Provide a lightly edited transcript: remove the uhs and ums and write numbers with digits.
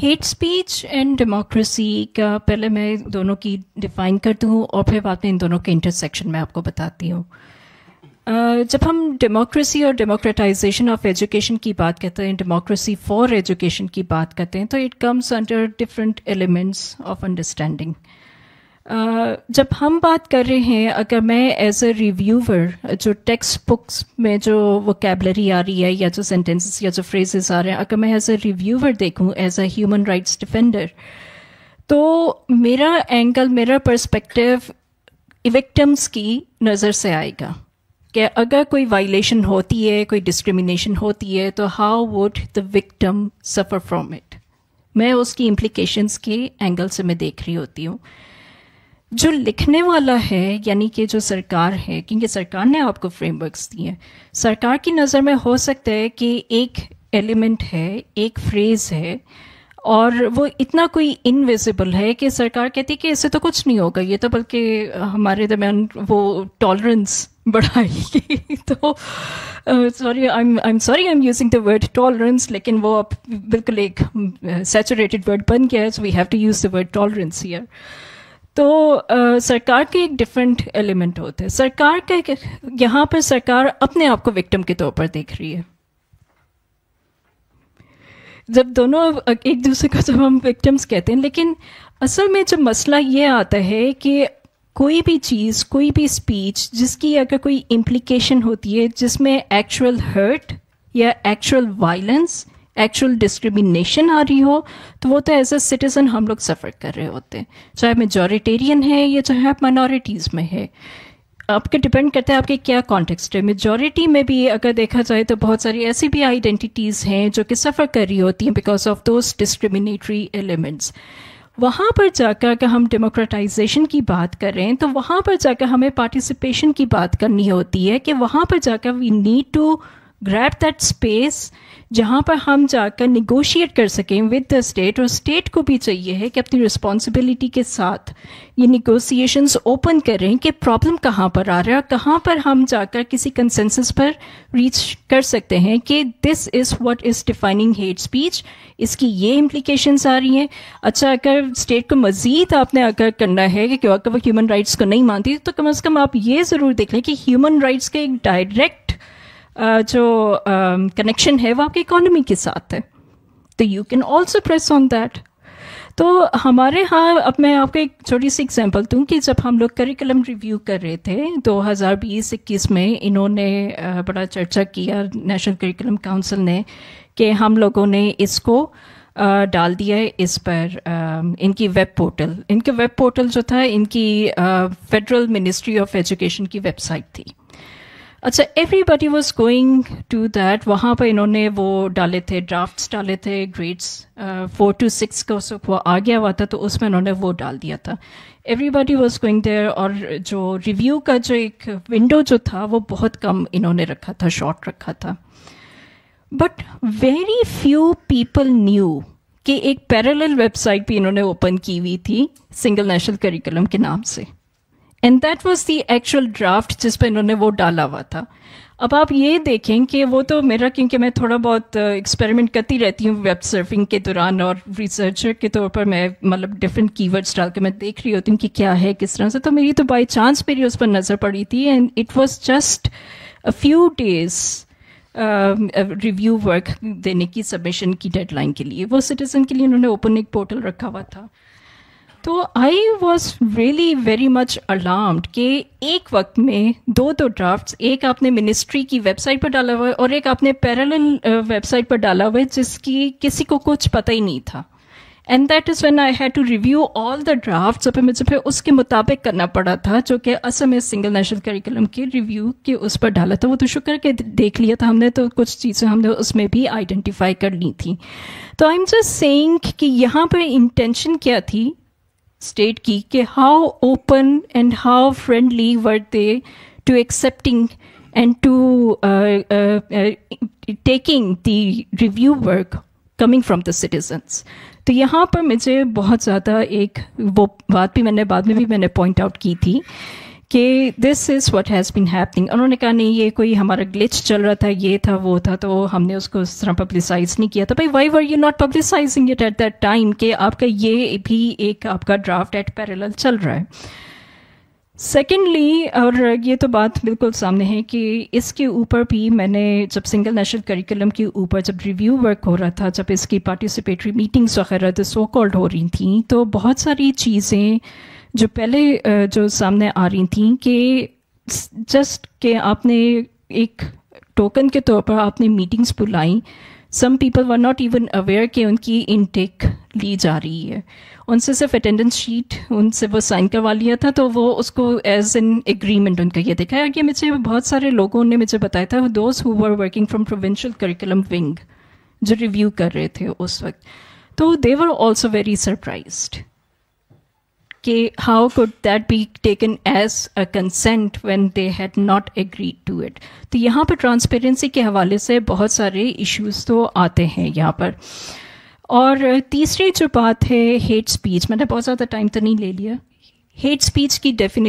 Hate speech and democracy का पहले मैं दोनों की डिफाइन करती हूँ और फिर बाद में इन दोनों के इंटरसेक्शन में आपको बताती हूँ। जब हम डेमोक्रेसी और डेमोक्रेटाइजेशन ऑफ एजुकेशन की बात करते हैं, डेमोक्रेसी फॉर एजुकेशन की बात करते हैं, तो it comes under different elements of understanding. जब हम बात कर रहे हैं, अगर मैं एज अ रिव्यूवर जो टेक्स्ट बुक्स में जो वोकैबलरी आ रही है या जो सेंटेंसेस या जो फ्रेजेस आ रहे हैं, अगर मैं एज अ रिव्यूवर देखूं, as a human rights defender, तो मेरा एंगल, मेरा पर्सपेक्टिव विक्टिम्स की नज़र से आएगा कि अगर कोई वायलेशन होती है, कोई डिस्क्रिमिनेशन होती है, तो how would the victim suffer from it. मैं उसकी इम्प्लीकेशंस के एंगल से मैं देख रही होती हूँ। जो लिखने वाला है, यानी कि जो सरकार है, क्योंकि सरकार ने आपको फ्रेमवर्क्स दिए, सरकार की नज़र में हो सकता है कि एक एलिमेंट है, एक फ्रेज है, और वो इतना कोई इनविजिबल है कि सरकार कहती है कि इससे तो कुछ नहीं होगा, ये तो बल्कि हमारे दरमियान वो टॉलरेंस बढ़ाएगी। तो sorry, I am using the word tolerance, लेकिन वो अब बिल्कुल एक सैचुरेटेड वर्ड बन गया है, so we have to use the word tolerance here. तो सरकार के एक डिफरेंट एलिमेंट होते हैं। सरकार का यहाँ पर सरकार अपने आप को विक्टिम के तौर पर देख रही है। जब दोनों एक दूसरे को जब हम विक्टिम्स कहते हैं, लेकिन असल में जब मसला ये आता है कि कोई भी चीज़, कोई भी स्पीच जिसकी अगर कोई इम्प्लीकेशन होती है, जिसमें एक्चुअल हर्ट या एक्चुअल वायलेंस, एक्चुअल डिस्क्रिमिनेशन आ रही हो, तो वो तो एज अ सिटीजन हम लोग सफ़र कर रहे होते हैं, चाहे मेजॉरिटेरियन है या चाहे आप माइनॉरिटीज़ में है। आपके डिपेंड करता है आपके क्या कॉन्टेक्स्ट है। मेजॉरिटी में भी अगर देखा जाए तो बहुत सारी ऐसी भी आइडेंटिटीज़ हैं जो कि सफ़र कर रही होती हैं because of those discriminatory elements. वहाँ पर जाकर अगर हम डेमोक्रेटाइजेशन की बात कर रहे हैं, तो वहाँ पर जाकर हमें पार्टिसिपेशन की बात करनी होती है कि वहाँ पर जाकर we need to grab that space जहाँ पर हम जाकर निगोशिएट कर सकें विद द स्टेट, और स्टेट को भी चाहिए है कि अपनी रिस्पॉन्सिबिलिटी के साथ ये निगोशिएशंस ओपन करें कि प्रॉब्लम कहाँ पर आ रहा है और कहाँ पर हम जाकर किसी कंसेंसस पर रीच कर सकते हैं कि this is what is defining hate speech, इसकी ये इम्प्लीकेशंस आ रही हैं। अच्छा, अगर स्टेट को मज़ीद आपने अगर करना है कि अगर वो ह्यूमन राइट्स को नहीं मानती, तो कम से कम आप ये ज़रूर देख लें कि ह्यूमन राइट्स के एक डायरेक्ट जो कनेक्शन है वो आपकी इकोनॉमी के साथ है, तो you can also press on that. तो हमारे यहाँ, अब मैं आपको एक छोटी सी एग्जांपल दूँ कि जब हम लोग करिकुलम रिव्यू कर रहे थे 2020-21 में, इन्होंने बड़ा चर्चा किया नेशनल करिकुलम काउंसिल ने कि हम लोगों ने इसको डाल दिया है इस पर इनकी वेब पोर्टल। इनके वेब पोर्टल जो था इनकी फेडरल मिनिस्ट्री ऑफ एजुकेशन की वेबसाइट थी। अच्छा, everybody was going to that. वहाँ पर इन्होंने वो डाले थे, ड्राफ्ट्स डाले थे, ग्रेड्स 4 to 6 का वो आ गया हुआ था, तो उसमें इन्होंने वो डाल दिया था। एवरीबडी वॉज गोइंग देयर, और जो रिव्यू का जो एक विंडो जो था वो बहुत कम इन्होंने रखा था, शॉर्ट रखा था। But very few people new कि एक पैरेलल वेबसाइट भी इन्होंने ओपन की हुई थी सिंगल नेशनल करिकुलम के नाम से, and that was the actual draft जिस पर इन्होंने वो डाला हुआ था। अब आप ये देखें कि वो तो मेरा, क्योंकि मैं थोड़ा बहुत एक्सपेरिमेंट करती रहती हूँ वेब सर्फिंग के दौरान, और रिसर्चर के तौर पर मैं मतलब डिफरेंट कीवर्ड्स डाल के मैं देख रही होती हूँ कि क्या है किस तरह से, तो मेरी तो बाई चांस मेरी उस पर नज़र पड़ी थी, and it was just a few days review work देने की, सबमिशन की डेडलाइन के लिए, वो सिटीजन के लिए उन्होंने ओपन एक पोर्टल रखा हुआ था। तो I was really very much alarmed कि एक वक्त में दो ड्राफ्ट्स, एक आपने मिनिस्ट्री की वेबसाइट पर डाला हुआ है और एक आपने पैरेलल वेबसाइट पर डाला हुआ है जिसकी किसी को कुछ पता ही नहीं था। And that is when I had to review all the drafts, और मुझे फिर उसके मुताबिक करना पड़ा था, जो कि असल में सिंगल नेशनल करिकुलम के रिव्यू के उस पर डाला था। वो तो शुक्र के देख लिया था हमने, तो कुछ चीज़ें हमने उसमें भी आइडेंटिफाई कर ली थी। तो आई एम जस्ट सेइंग कि यहाँ पर इंटेंशन क्या थी स्टेट की, कि how open and how friendly were they to accepting and to taking the review work coming from the citizens. तो यहाँ पर मुझे बहुत ज़्यादा एक वो बात भी मैंने बाद में भी मैंने पॉइंट आउट की थी کہ this is what has been happening. انہوں نے کہا نہیں یہ کوئی ہمارا گلچ چل رہا تھا، یہ تھا وہ تھا، تو ہم نے اس کو اس طرح پبلسائز نہیں کیا. تو بھائی why were you not publicising it at that time کہ آپ کا یہ بھی ایک آپ کا ڈرافٹ ایٹ پیرالل چل رہا ہے. سیکنڈلی، اور یہ تو بات بالکل سامنے ہے کہ اس کے اوپر بھی میں نے جب سنگل نیشنل کریکولم کے اوپر جب ریویو ورک ہو رہا تھا، جب اس کی پارٹیسپیٹری میٹنگس وغیرہ تو سو کالڈ ہو رہی تھیں، تو بہت ساری چیزیں جو پہلے جو سامنے آ رہی تھیں کہ جسٹ کہ آپ نے ایک ٹوکن کے طور پر آپ نے میٹنگس بلائیں. Some people were not even aware کہ ان کی انٹیک لی جا رہی ہے. ان سے صرف اٹینڈنس شیٹ ان سے وہ سائن کروا لیا تھا، تو وہ اس کو ایز این ایگریمنٹ ان کا یہ دکھایا کہ مجھے بہت سارے لوگوں نے مجھے بتایا تھا، those who were working from provincial curriculum wing جو ریویو کر رہے تھے اس وقت، تو دے ور آلسو ویری سرپرائزڈ کہ how could that be taken as a consent when they had not agreed to it. تو یہاں پر ٹرانسپیرنسی کے حوالے سے بہت سارے ایشوز تو آتے ہیں یہاں پر. اور تیسری جو بات ہے ہیٹ اسپیچ، میں نے بہت زیادہ ٹائم تو نہیں لے لیا. ہیٹ اسپیچ کی ڈیفینیشن